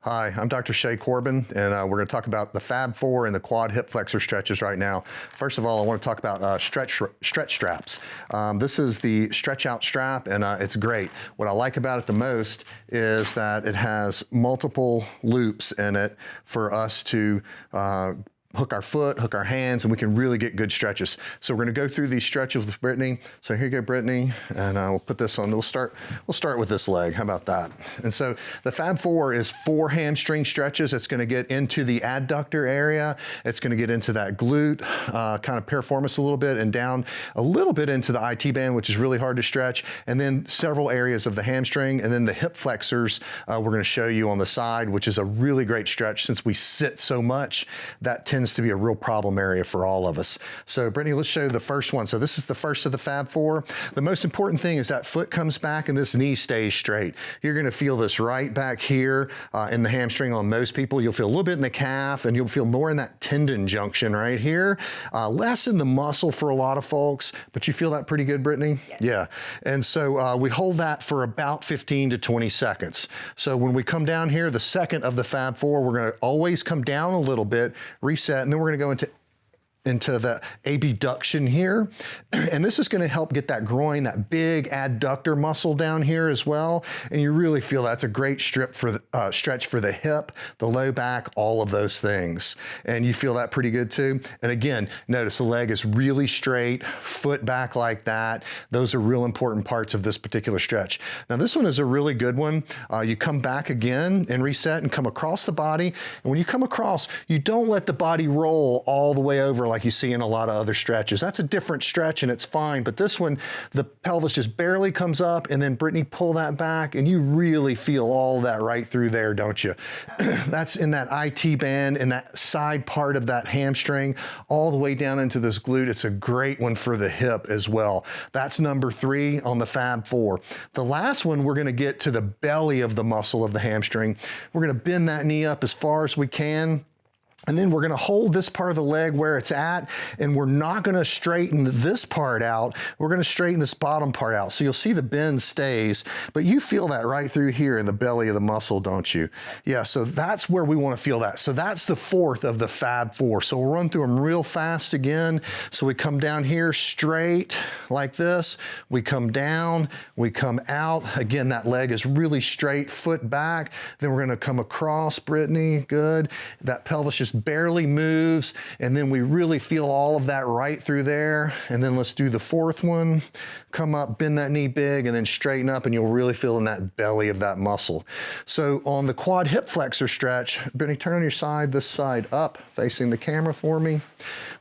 Hi, I'm Dr. Shay Corbin, and we're going to talk about the Fab 4 and the quad hip flexor stretches right now. First of all, I want to talk about stretch straps. This is the stretch out strap, and it's great. What I like about it the most is that it has multiple loops in it for us to hook our foot, hook our hands, and we can really get good stretches. So we're gonna go through these stretches with Brittany. So here you go, Brittany, and we'll put this on. We'll start with this leg. How about that? And so the Fab 4 is 4 hamstring stretches. It's gonna get into the adductor area. It's gonna get into that glute, kind of piriformis a little bit, and down a little bit into the IT band, which is really hard to stretch, and then several areas of the hamstring, and then the hip flexors we're gonna show you on the side, which is a really great stretch. Since we sit so much, that tends to be a real problem area for all of us. So Brittany, let's show you the first one. So this is the first of the Fab 4. The most important thing is that foot comes back and this knee stays straight. You're gonna feel this right back here in the hamstring on most people. You'll feel a little bit in the calf, and you'll feel more in that tendon junction right here. Less in the muscle for a lot of folks, but you feel that pretty good, Brittany? Yes. Yeah, and so we hold that for about 15 to 20 seconds. So when we come down here, the second of the Fab 4, we're gonna always come down a little bit, reset, and then we're gonna go into the abduction here. And this is gonna help get that groin, that big adductor muscle down here as well. And you really feel that's a great stretch for the hip, the low back, all of those things. And you feel that pretty good too. And again, notice the leg is really straight, foot back like that. Those are real important parts of this particular stretch. Now this one is a really good one. You come back again and reset and come across the body. And when you come across, you don't let the body roll all the way over like you see in a lot of other stretches. That's a different stretch and it's fine, but this one, the pelvis just barely comes up, and then Brittany, pull that back, and you really feel all that right through there, don't you? That's in that IT band, in that side part of that hamstring, all the way down into this glute. It's a great one for the hip as well. That's number 3 on the Fab 4. The last one, we're gonna get to the belly of the muscle of the hamstring. We're gonna bend that knee up as far as we can. And then we're gonna hold this part of the leg where it's at, and we're not gonna straighten this part out. We're gonna straighten this bottom part out. So you'll see the bend stays, but you feel that right through here in the belly of the muscle, don't you? Yeah, so that's where we wanna feel that. So that's the 4th of the Fab 4. So we'll run through them real fast again. So we come down here straight like this. We come down, we come out. Again, that leg is really straight, foot back. Then we're gonna come across, Brittany, good. That pelvis just barely moves, and then we really feel all of that right through there. And then let's do the 4th one. Come up, bend that knee big, and then straighten up, and you'll really feel in that belly of that muscle. So on the quad hip flexor stretch, Brittany, turn on your side, this side up, facing the camera for me.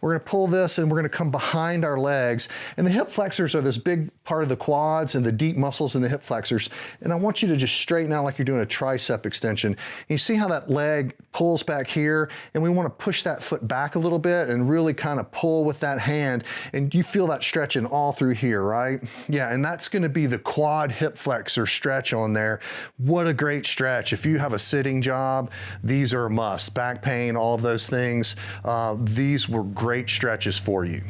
We're gonna pull this, and we're gonna come behind our legs. And the hip flexors are this big part of the quads and the deep muscles in the hip flexors. And I want you to just straighten out like you're doing a tricep extension. And you see how that leg pulls back here? And we wanna push that foot back a little bit and really kind of pull with that hand. And you feel that stretching all through here, right? Yeah, and that's gonna be the quad hip flexor stretch on there. What a great stretch. If you have a sitting job, these are a must. Back pain, all of those things. These were great stretches for you.